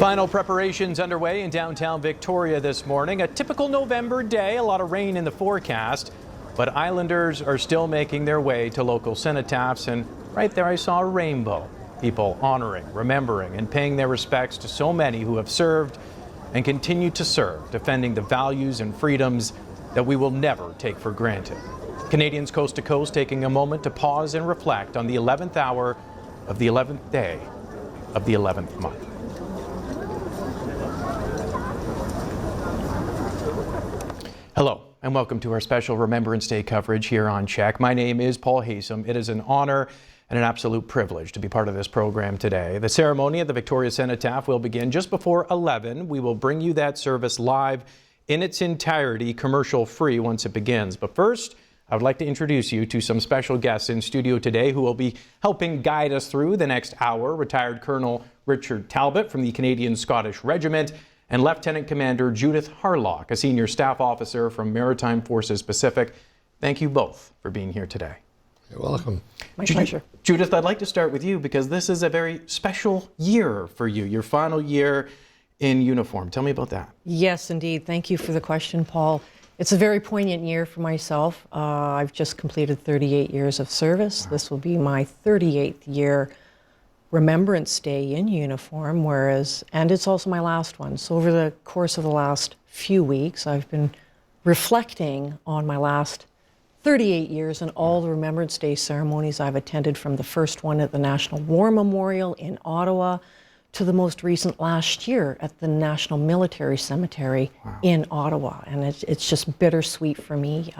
Final preparations underway in downtown Victoria this morning. A typical November day, a lot of rain in the forecast, but Islanders are still making their way to local cenotaphs, and right there I saw a rainbow. People honoring, remembering, and paying their respects to so many who have served and continue to serve, defending the values and freedoms that we will never take for granted. Canadians coast to coast taking a moment to pause and reflect on the 11th hour of the 11th day of the 11th month. Hello, and welcome to our special Remembrance Day coverage here on CHEK. My name is Paul Haysom. It is an honor and an absolute privilege to be part of this program today. The ceremony at the Victoria Cenotaph will begin just before 11. We will bring you that service live in its entirety, commercial-free, once it begins. But first, I would like to introduce you to some special guests in studio today who will be helping guide us through the next hour. Retired Colonel Richard Talbot from the Canadian Scottish Regiment, and Lieutenant Commander Judith Harlock, a senior staff officer from Maritime Forces Pacific. Thank you both for being here today. You're welcome. My pleasure. Judith, I'd like to start with you because this is a very special year for you, your final year in uniform. Tell me about that. Yes, indeed. Thank you for the question, Paul. It's a very poignant year for myself. I've just completed 38 years of service. Wow. This will be my 38th year Remembrance Day in uniform, and it's also my last one. So over the course of the last few weeks, I've been reflecting on my last 38 years and all the Remembrance Day ceremonies I've attended, from the first one at the National War Memorial in Ottawa to the most recent last year at the National Military Cemetery in Ottawa. And it's just bittersweet for me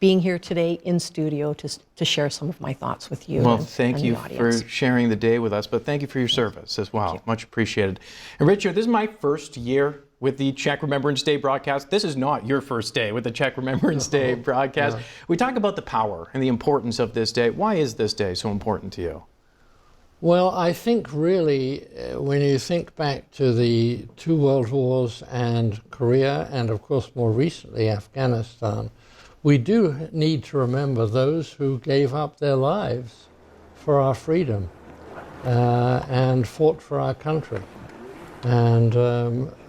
being here today in studio to share some of my thoughts with you. Well, thank you for sharing the day with us, but thank you for your service as well. Much appreciated. And Richard, this is my first year with the CHEK Remembrance Day broadcast. This is not your first day with the CHEK Remembrance Day broadcast. Yeah. We talk about the power and the importance of this day. Why is this day so important to you? Well, I think really when you think back to the two world wars and Korea, and of course more recently Afghanistan, we do need to remember those who gave up their lives for our freedom and fought for our country. And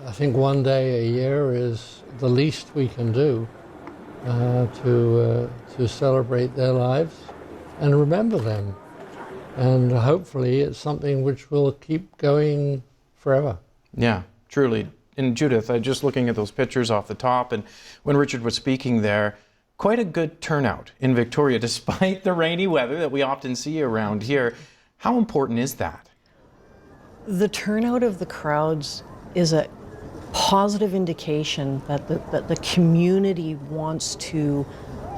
I think one day a year is the least we can do to celebrate their lives and remember them. And hopefully it's something which will keep going forever. Yeah, truly. And Judith, just looking at those pictures off the top, and when Richard was speaking there, quite a good turnout in Victoria, despite the rainy weather that we often see around here. How important is that? The turnout of the crowds is a positive indication that the community wants to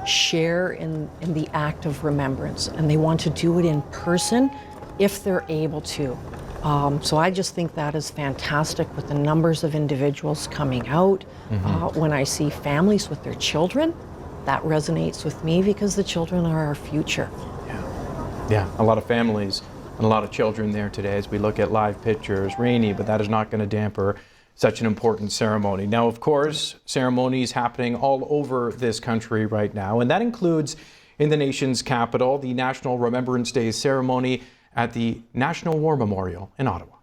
share in the act of remembrance, and they want to do it in person if they're able to. So I just think that is fantastic with the numbers of individuals coming out. When I see families with their children, that resonates with me because the children are our future. Yeah, a lot of families and a lot of children there today as we look at live pictures. Rainy, but that is not going to damper such an important ceremony. Now, of course, ceremonies happening all over this country right now, and that includes in the nation's capital, the National Remembrance Day ceremony at the National War Memorial in Ottawa.